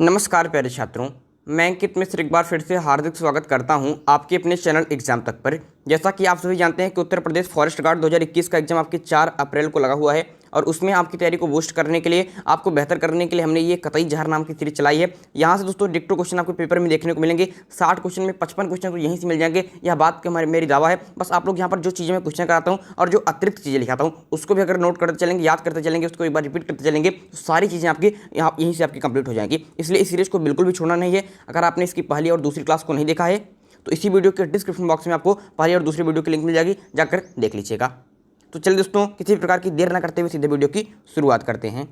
नमस्कार प्यारे छात्रों, मैं अंकित मिश्र एक बार फिर से हार्दिक स्वागत करता हूं आपके अपने चैनल एग्जाम तक पर। जैसा कि आप सभी जानते हैं कि उत्तर प्रदेश फॉरेस्ट गार्ड 2021 का एग्जाम आपके 4 अप्रैल को लगा हुआ है और उसमें आपकी तैयारी को बूस्ट करने के लिए, आपको बेहतर करने के लिए हमने ये कतई जहर नाम की सीरीज चलाई है। यहाँ से दोस्तों डिक्टो क्वेश्चन आपके पेपर में देखने को मिलेंगे। 60 क्वेश्चन में 55 क्वेश्चन तो यहीं से मिल जाएंगे। यह बात की मेरी दावा है। बस आप लोग यहाँ पर जो चीज़ें मैं क्वेश्चन कराता हूँ और जो अतिरिक्त चीज़ें लिखाता हूँ उसको भी अगर नोट करते चलेंगे, याद करते चलेंगे, उसको एक बार रिपीट करते चलेंगे तो सारी चीज़ें आपकी यहाँ यहीं से आपकी कंप्लीट हो जाएंगी। इसलिए इस सीरीज को बिल्कुल भी छोड़ना नहीं है। अगर आपने इसकी पहली और दूसरी क्लास को नहीं देखा है तो इसी वीडियो के डिस्क्रिप्शन बॉक्स में आपको पहली और दूसरी वीडियो की लिंक मिल जाएगी, जाकर देख लीजिएगा। तो चलिए दोस्तों, किसी प्रकार की देर न करते हुए सीधे वीडियो की शुरुआत करते हैं।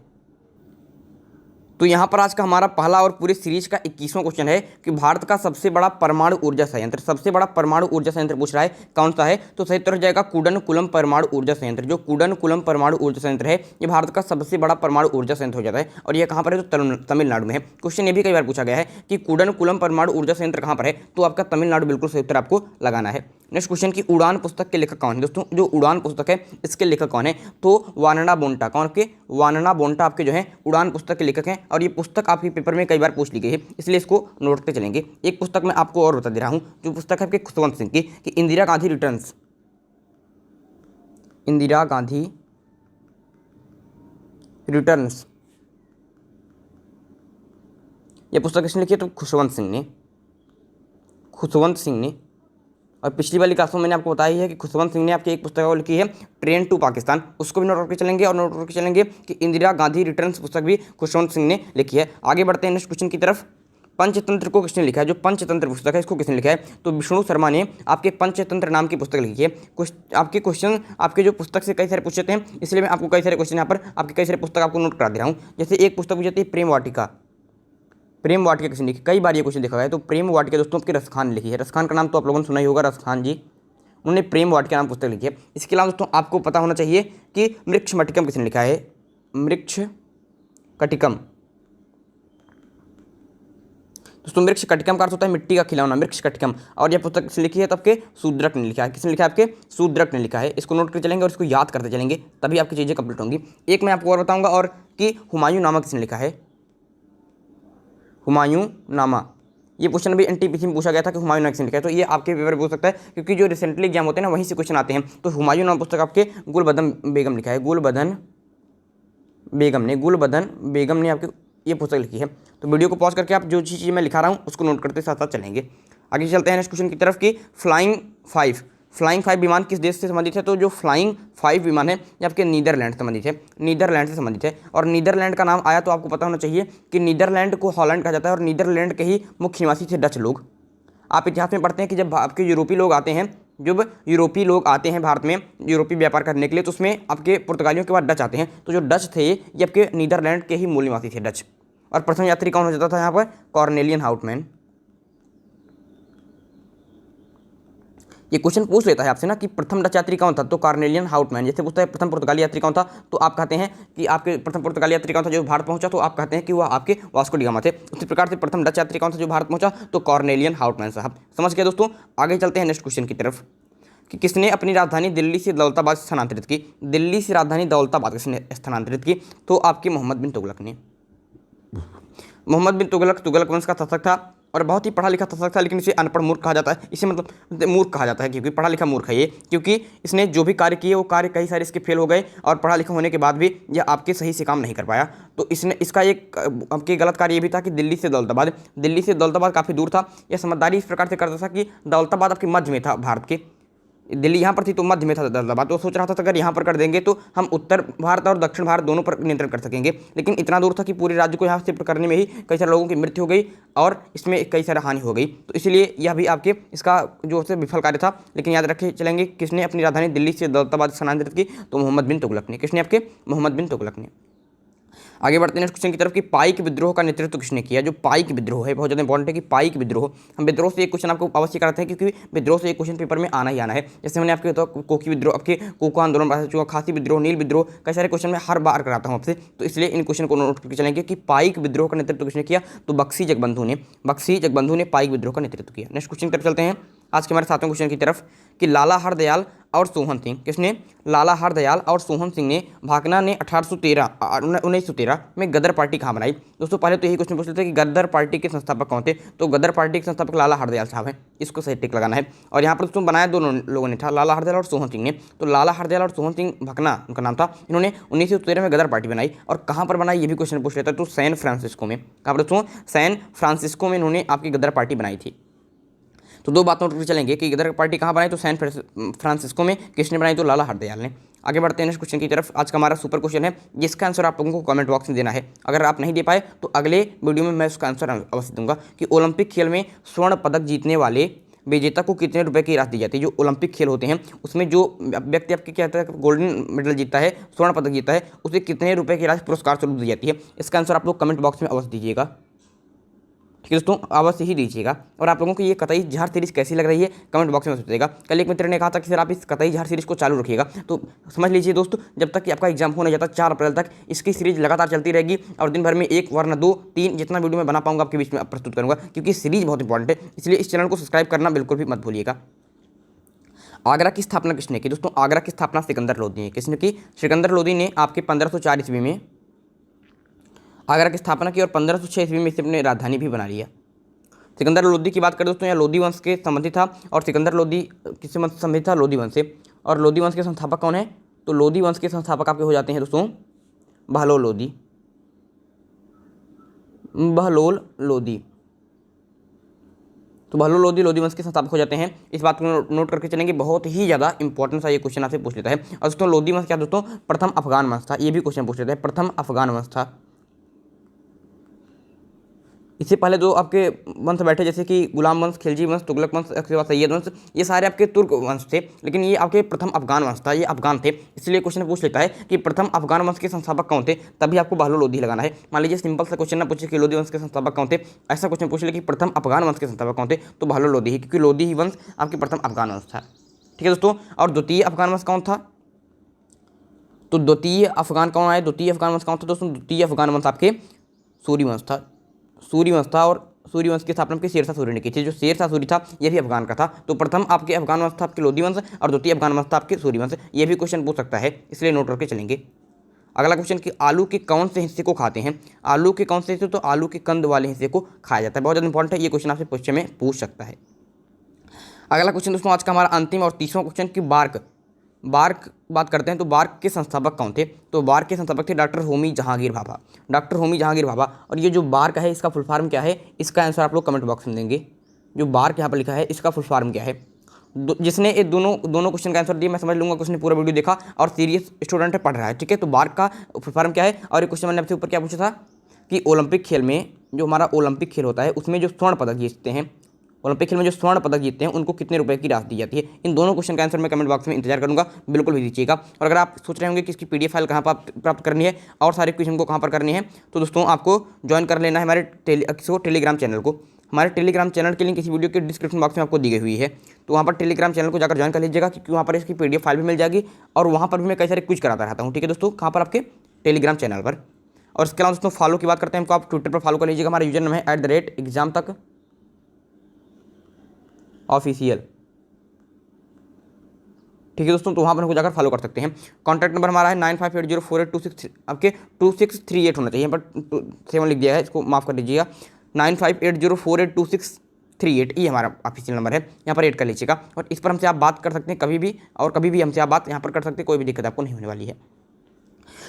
तो यहाँ पर आज का हमारा पहला और पूरी सीरीज का 21वां क्वेश्चन है कि भारत का सबसे बड़ा परमाणु ऊर्जा संयंत्र, सबसे बड़ा परमाणु ऊर्जा संयंत्र पूछ रहा है, कौन सा है? तो सही उत्तर हो जाएगा कुडनकुलम परमाणु ऊर्जा संयंत्र। जो कुडनकुलम परमाणु ऊर्जा संयंत्र है ये भारत का सबसे बड़ा परमाणु ऊर्जा संयंत्र हो जाता है और यह कहाँ पर है? तो तमिलनाडु में है। क्वेश्चन ये भी कई बार पूछा गया है कि कुडनकुलम परमाणु ऊर्जा संयंत्र कहाँ पर है, तो आपका तमिलनाडु बिल्कुल सही उत्तर आपको लगाना है। नेक्स्ट क्वेश्चन की उड़ान पुस्तक के लेखक कौन है? दोस्तों जो उड़ान पुस्तक है इसके लेखक कौन है? तो वानना बोंटा। कौन के? वानना बोंटा आपके जो है उड़ान पुस्तक के लेखक हैं और ये पुस्तक आपके पेपर में कई बार पूछ ली गई है, इसलिए इसको नोट करते चलेंगे। एक पुस्तक मैं आपको और बता दे रहा हूँ, जो पुस्तक है आपके खुशवंत सिंह की कि इंदिरा गांधी रिटर्न्स, इंदिरा गांधी रिटर्न्स, ये पुस्तक किसने लिखी है? तो खुशवंत सिंह ने, खुशवंत सिंह ने। और पिछली वाली क्लास में मैंने आपको बताया है कि खुशवंत सिंह ने आपकी एक पुस्तक लिखी है ट्रेन टू पाकिस्तान, उसको भी नोट करके चलेंगे और नोट करके चलेंगे कि इंदिरा गांधी रिटर्न्स पुस्तक भी खुशवंत सिंह ने लिखी है। आगे बढ़ते हैं नेक्स्ट क्वेश्चन की तरफ। पंचतंत्र को किसने लिखा है? जो पंचतंत्र पुस्तक है इसको किसने लिखा है? तो विष्णु शर्मा ने आपके पंचतंत्र नाम की पुस्तक लिखी है। कुछ आपके क्वेश्चन आपके जो पुस्तक से कई सारे पूछते हैं, इसलिए मैं आपको कई सारे क्वेश्चन यहाँ पर आपके कई सारे पुस्तक आपको नोट करा दे रहा हूँ। जैसे एक पुस्तक पूछ जाती है प्रेम वाटिका, प्रेम वाटिका किसने लिखी? कई बार ये क्वेश्चन देखा गया है। तो प्रेम वाटिका दोस्तों आपके रसखान ने लिखी है। रसखान का नाम तो आप लोगों ने सुना ही होगा, रसखान जी, उन्होंने प्रेम वाटिका नाम पुस्तक लिखी है। इसके अलावा दोस्तों आपको पता होना चाहिए कि मृक्षकटिकम किसने लिखा है? मृक्षकटिकम। दोस्तों मृक्षकटिकम का अर्थ होता है मिट्टी का खिलौना, मृक्षकटिकम। और यह पुस्तक किसने लिखी है? तो आपके शूद्रक ने लिखा है। किसने लिखा है? आपके शूद्रक ने लिखा है। इसको नोट कर चलेंगे और इसको याद करते चलेंगे, तभी आपकी चीज़ें कंप्लीट होंगी। एक मैं आपको और बताऊंगा और कि हुमायूं नामा किसने लिखा है? हुमायूं नामा, ये क्वेश्चन भी एनटीपीसी में पूछा गया था कि हुमायूं नामा किसने लिखा है। तो ये आपके पेपर में पूछ सकता है क्योंकि जो रिसेंटली एग्जाम होते हैं ना वहीं से क्वेश्चन आते हैं। तो हुमायूं नामा पुस्तक आपके गुलबदन बेगम लिखा है, गुलबदन बेगम ने, गुलबदन बेगम ने आपकी ये पुस्तक लिखी है। तो वीडियो को पॉज करके आप जो चीज़ मैं लिखा रहा हूँ उसको नोट करते साथ साथ चलेंगे। आगे चलते हैं नेक्स्ट क्वेश्चन की तरफ कि फ्लाइंग 5 विमान किस देश से संबंधित है? तो जो फ्लाइंग 5 विमान है ये आपके नीदरलैंड से संबंधित है, नीदरलैंड से संबंधित है। और नीदरलैंड का नाम आया तो आपको पता होना चाहिए कि नीदरलैंड को हॉलैंड कहा जाता है और नीदरलैंड के ही मुख्य निवासी थे डच लोग। आप इतिहास में पढ़ते हैं कि जब आपके यूरोपीय लोग आते हैं, जब यूरोपीय लोग आते हैं भारत में यूरोपीय व्यापार करने के लिए, तो उसमें आपके पुर्तगालियों के बाद डच आते हैं। तो जो डच थे ये आपके नीदरलैंड के ही मूल निवासी थे, डच। और प्रथम यात्री कौन हो जाता था यहाँ पर? कॉर्नेलियन हाउटमैन। ये क्वेश्चन पूछ लेता है आपसे ना कि प्रथम डच यात्री कौन था, तो कॉर्नेलियन हाउटमैन। जैसे पूछता है प्रथम पुर्तगाली यात्री कौन था, तो आप कहते हैं कि आपके प्रथम पुर्तगाली यात्री कौन था जो भारत पहुंचा, तो आप कहते हैं कि वह आपके वास्को डी गामा थे। उसी प्रकार से प्रथम डच यात्री कौन था जो भारत पहुंचा, तो कॉर्नेलियन हाउटमैन साहब। समझ गए दोस्तों? आगे चलते हैं नेक्स्ट क्वेश्चन की तरफ कि किसने अपनी राजधानी दिल्ली से दौलताबाद स्थानांतरित की? दिल्ली से राजधानी दौलताबाद किसने स्थानांतरित की? तो आपके मोहम्मद बिन तुगलक ने। मोहम्मद बिन तुगलक वंश का शासक था और बहुत ही पढ़ा लिखा शासक था, लेकिन इसे अनपढ़ मूर्ख कहा जाता है। इसे मतलब मूर्ख कहा जाता है क्योंकि पढ़ा लिखा मूर्ख है ये, क्योंकि इसने जो भी कार्य किए वो कार्य कई सारे इसके फेल हो गए और पढ़ा लिखा होने के बाद भी यह आपके सही से काम नहीं कर पाया। तो इसने इसका एक आपके गलत कार्य ये भी था कि दिल्ली से दौलताबाद काफ़ी दूर था। यह समझदारी इस प्रकार से करता था कि दौलताबाद आपके मध्य में था, भारत के दिल्ली यहाँ पर थी तो मध्य में था दौलताबाद। तो सोच रहा था अगर यहाँ पर कर देंगे तो हम उत्तर भारत और दक्षिण भारत दोनों पर नियंत्रण कर सकेंगे, लेकिन इतना दूर था कि पूरे राज्य को यहाँ शिफ्ट करने में ही कई सारे लोगों की मृत्यु हो गई और इसमें कई सारा हानि हो गई। तो इसलिए यह भी आपके इसका जो है विफल कार्य था। लेकिन याद रखे चलेंगे किसने अपनी राजधानी दिल्ली से दौलताबाद स्थानांतरित की? तो मोहम्मद बिन तुगलक ने। किसने? आपके मोहम्मद बिन तुगलक ने। आगे बढ़ते हैं नेक्स्ट क्वेश्चन की तरफ कि पाइक विद्रोह का नेतृत्व किसने किया? जो पाइक विद्रोह है बहुत ज़्यादा इंपॉर्टेंट है कि पाइक विद्रोह, हम विद्रोह से एक क्वेश्चन आपको अवश्य कराते हैं क्योंकि विद्रोह से एक क्वेश्चन पेपर में आना ही आना है। जैसे मैंने आपके तो कोकी विद्रोह, आपके कोको आंदोलन, खासी विद्रोह, नील विद्रोह, कई सारे क्वेश्चन में हर बार कराता हूँ आपसे। तो इसलिए इन क्वेश्चन को नोट करके चलेंगे कि पाइक विद्रोह का नेतृत्व किसने किया? तो बख्शी जगबंधु ने पाइक विद्रोह का नेतृत्व किया। नेक्स्ट क्वेश्चन की तरफ चलते हैं आज के हमारे 7वें क्वेश्चन की तरफ कि लाला हरदयाल और सोहन सिंह, किसने, लाला हरदयाल और सोहन सिंह ने, भाकना ने 1913 में गदर पार्टी कहाँ बनाई। दोस्तों पहले तो यही क्वेश्चन पूछ लेते हैं कि गदर पार्टी के संस्थापक कौन थे, तो गदर पार्टी के संस्थापक लाला हरदयाल साहब हैं, इसको सही टिक लगाना है। और यहाँ पर दोस्तों बनाया दोनों लोगों ने था, लाला हरदयाल और सोहन सिंह ने। तो लाला हरदयाल और सोहन सिंह भकना उनका नाम था, इन्होंने 1913 में गदर पार्टी बनाई। और कहाँ पर बनाई ये भी क्वेश्चन पूछ लेता है, तो सैन फ्रांसिस्को में। कहाँ पर दोस्तों, सैन फ्रांसिस्को में इन्होंने आपकी गदर पार्टी बनाई थी। तो दो बातों पर चलेंगे कि गदर पार्टी कहाँ बनाई, तो सैन फ्रांसिस्को में। किसने बनाई, तो लाला हरदयाल ने। आगे बढ़ते हैं नेक्स्ट क्वेश्चन की तरफ। आज का हमारा सुपर क्वेश्चन है, जिसका आंसर आप लोगों को कमेंट बॉक्स में देना है। अगर आप नहीं दे पाए तो अगले वीडियो में मैं उसका आंसर अवश्य दूंगा कि ओलंपिक खेल में स्वर्ण पदक जीतने वाले विजेता को कितने रुपए की राशि दी जाती है। जो ओलंपिक खेल होते हैं उसमें जो व्यक्ति आपके क्या कहता है गोल्डन मेडल जीतता है, स्वर्ण पदक जीतता है, उसे कितने रुपए की राशि पुरस्कार स्वरूप दी जाती है। इसका आंसर आप लोग कमेंट बॉक्स में अवश्य दीजिएगा, ठीक है दोस्तों, अवश्य ही दीजिएगा। और आप लोगों को ये कतई जहर सीरीज कैसी लग रही है कमेंट बॉक्स में बताइएगा। कल एक मित्र ने कहा था कि सर आप इस कतई जहर सीरीज को चालू रखिएगा, तो समझ लीजिए दोस्तों, जब तक कि आपका एग्जाम होने जाता 4 अप्रैल तक इसकी सीरीज लगातार चलती रहेगी। और दिन भर में 1 वरना 2 3 जितना वीडियो मैं बना पाऊंगा आपके बीच में प्रस्तुत करूंगा, क्योंकि सीरीज बहुत इंपॉर्टेंट है। इसलिए इस चैनल को सब्सक्राइब करना बिल्कुल भी मत भूलिएगा। आगरा की स्थापना किसने की, दोस्तों आगरा की स्थापना सिकंदर लोदी ने। किसने की, सिकंदर लोदी ने आपके 1504 ईस्वी में आगरा की स्थापना की और 1506 ईस्वी में इसे अपने राजधानी भी बना लिया। सिकंदर लोदी की बात करें दोस्तों, यहाँ लोदी वंश के संबंधित था। और सिकंदर लोदी किससे संबंधित था, लोदी वंश से। और लोदी वंश के संस्थापक कौन है, तो लोदी वंश के संस्थापक आपके हो जाते हैं दोस्तों बहलोल लोदी, बहलोल लोदी। तो बहलोल लोदी लोदी वंश के संस्थापक हो जाते हैं। इस बात को नोट करके चलेंगे, बहुत ही ज़्यादा इंपॉर्टेंट सा ये क्वेश्चन आपसे पूछ लेता है। और दोस्तों लोदी वंश क्या दोस्तों, प्रथम अफगान वंश था, ये भी क्वेश्चन पूछ लेता है, प्रथम अफगान वंश था। इससे पहले जो आपके वंश बैठे जैसे कि गुलाम वंश, खिलजी वंश, तुगलक वंश, उसके बाद सैयद वंश, ये सारे आपके तुर्क वंश थे। लेकिन ये आपके प्रथम अफगान वंश था, ये अफगान थे। इसलिए क्वेश्चन पूछ लेता है कि प्रथम अफगान वंश के संस्थापक कौन थे, तभी आपको बहलोल लोदी लगाना है। मान लीजिए सिंपल सा क्वेश्चन ना पूछे कि लोदी वंश के संस्थापक कौन थे, ऐसा क्वेश्चन पूछ ले कि प्रथम अफगान वंश के संस्थापक कौन थे, तो बहलोल लोदी ही, क्योंकि लोदी ही वंश आपके प्रथम अफगान वंश था। ठीक है दोस्तों। और द्वितीय अफगान वंश कौन था, तो द्वितीय अफगान कौन आए, द्वितीय अफगान वंश कौन था दोस्तों, द्वितीय अफगान वंश आपके सूरी वंश था, सूरी वंश था। और सूरी वंश की स्थापना आपके शेरशाह सूरी ने की थी। जो शेरशाह सूरी था ये भी अफगान का था। तो प्रथम आपके अफगान वंश था आपके लोदी वंश और द्वितीय अफगान वंश था आपके सूरी वंश। ये भी क्वेश्चन पूछ सकता है, इसलिए नोट करके चलेंगे। अगला क्वेश्चन कि आलू के कौन से हिस्से को खाते हैं, आलू के कौन से हिस्से, तो आलू के कंद वाले हिस्से को खाया जाता है। बहुत ज़्यादा इंपॉर्टेंट है, ये क्वेश्चन आपसे क्वेश्चन में पूछ सकता है। अगला क्वेश्चन दोस्तों आज का हमारा अंतिम और तीसरा क्वेश्चन कि बार्क बात करते हैं, तो बार्क के संस्थापक कौन थे, तो बार्क के संस्थापक थे डॉक्टर होमी जहांगीर भाभा, डॉक्टर होमी जहांगीर भाभा। और ये जो बार्क है इसका फुल फॉर्म क्या है, इसका आंसर आप लोग कमेंट बॉक्स में देंगे। जो बार्क यहाँ पर लिखा है इसका फुल फॉर्म क्या है। जिसने ये दोनों क्वेश्चन का आंसर दिया मैं समझ लूँगा कि उसने पूरा वीडियो देखा और सीरियस स्टूडेंट है, पढ़ रहा है। ठीक है, तो बार्क का फुल फॉर्म क्या है। और ये क्वेश्चन मैंने आपसे ऊपर क्या पूछा था कि ओलंपिक खेल में, जो हमारा ओलंपिक खेल होता है उसमें जो स्वर्ण पदक जीतते हैं, ओलंपिक खेल में जो स्वर्ण पदक जीतते हैं उनको कितने रुपए की राशि दी जाती है। इन दोनों क्वेश्चन का आंसर मैं कमेंट बॉक्स में इंतजार करूंगा, बिल्कुल भी दीजिएगा। और अगर आप सोच रहे होंगे कि इसकी पीडीएफ फाइल कहाँ पर प्राप्त करनी है और सारे क्वेश्चन को कहाँ पर करनी है, तो दोस्तों आपको ज्वाइन कर लेना है हमारे टेलीग्राम चैनल को। हमारे टेलीग्राम चैनल की लिंक इसी वीडियो के डिस्क्रिप्शन बॉक्स में आपको दी गई हुई है। तो वहाँ पर टेलीग्राम चैनल को जाकर ज्वाइन कर लीजिएगा, क्योंकि वहाँ पर इसकी पीडीएफ फाइल भी मिल जाएगी और वहाँ पर भी मैं कई सारे क्विज कराता रहता हूँ। ठीक है दोस्तों, कहाँ पर, आपके टेलीग्राम चैनल पर। और इसके अलावा दोस्तों फॉलो की बात करते हैं, हमको आप ट्विटर पर फॉलो कर लीजिएगा। हमारा यूजर नेम है @exam tak ऑफिशियल। ठीक है दोस्तों, तो वहाँ पर हमको जाकर फॉलो कर सकते हैं। कॉन्टैक्ट नंबर हमारा है 95804826 आपके 2638 होना चाहिए, बट 7 लिख दिया है, इसको माफ़ कर दीजिएगा। 9580482638 ये हमारा ऑफिशियल नंबर है, यहाँ पर ऐड कर लीजिएगा। और इस पर हमसे आप बात कर सकते हैं कभी भी, और कभी भी हमसे आप बात यहाँ पर कर सकते हैं, कोई भी दिक्कत आपको नहीं होने वाली है।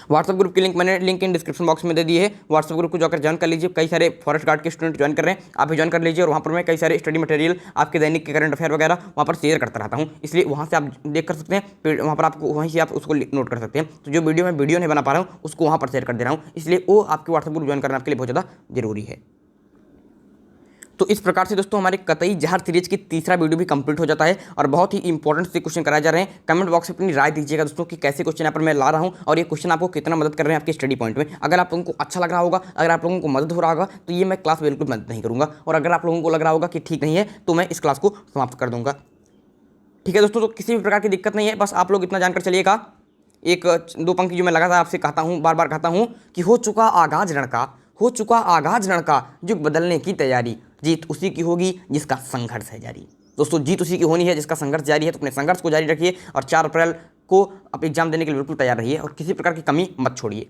व्हाट्सएप ग्रुप की लिंक मैंने लिंक इन डिस्क्रिप्शन बॉक्स में दे दी है। व्हाट्सएप ग्रुप को जाकर ज्वाइन कर लीजिए। कई सारे फॉरेस्ट गार्ड के स्टूडेंट ज्वाइन कर रहे हैं, आप भी ज्वाइन कर लीजिए। और वहाँ पर मैं कई सारे स्टडी मटेरियल, आपके दैनिक के करंट अफेयर वगैरह वहाँ पर शेयर करता रहता हूँ, इसलिए वहाँ से आप देख कर सकते हैं। वहाँ पर आपको वहीं से आप उसको नोट कर सकते हैं। तो जो वीडियो मैं नहीं बना पा रहा हूँ उसको वहाँ पर शेयर कर दे रहा हूँ, इसलिए वो आपके व्हाट्सएप ग्रुप ज्वाइन करना आपके लिए बहुत ज़्यादा जरूरी है। तो इस प्रकार से दोस्तों हमारे कतई जहर सीरीज की तीसरा वीडियो भी कंप्लीट हो जाता है और बहुत ही इंपॉर्टेंट से क्वेश्चन कराए जा रहे हैं। कमेंट बॉक्स में अपनी राय दीजिएगा दोस्तों कि कैसे क्वेश्चन यहाँ पर मैं ला रहा हूँ और ये क्वेश्चन आपको कितना मदद कर रहे हैं आपके स्टडी पॉइंट में। अगर आप लोगों को अच्छा लग रहा होगा, अगर आप लोगों को मदद हो रहा होगा, तो ये मैं क्लास बिल्कुल मदद नहीं करूँगा। और अगर आप लोगों को लग रहा होगा कि ठीक नहीं है, तो मैं इस क्लास को समाप्त कर दूँगा। ठीक है दोस्तों, तो किसी भी प्रकार की दिक्कत नहीं है, बस आप लोग इतना जानकर चलिएगा। एक 2 पंक्ति जो मैं लगातार आपसे कहता हूँ, बार बार कहता हूँ कि हो चुका आगाज रण का, युग बदलने की तैयारी, जीत उसी की होगी जिसका संघर्ष है जारी। दोस्तों जीत उसी की होनी है जिसका संघर्ष जारी है, तो अपने संघर्ष को जारी रखिए और 4 अप्रैल को आप एग्जाम देने के लिए बिल्कुल तैयार रहिए और किसी प्रकार की कमी मत छोड़िए।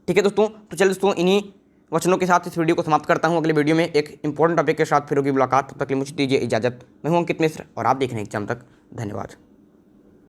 ठीक है दोस्तों, तो चलिए दोस्तों इन्हीं वचनों के साथ इस वीडियो को समाप्त करता हूं। अगले वीडियो में एक इंपॉर्टेंट टॉपिक के साथ फिर होगी मुलाकात। तब तक के लिए मुझे दीजिए इजाजत। मैं हूं अंकित मिश्र और आप देख रहे हैं एग्जाम तक। धन्यवाद।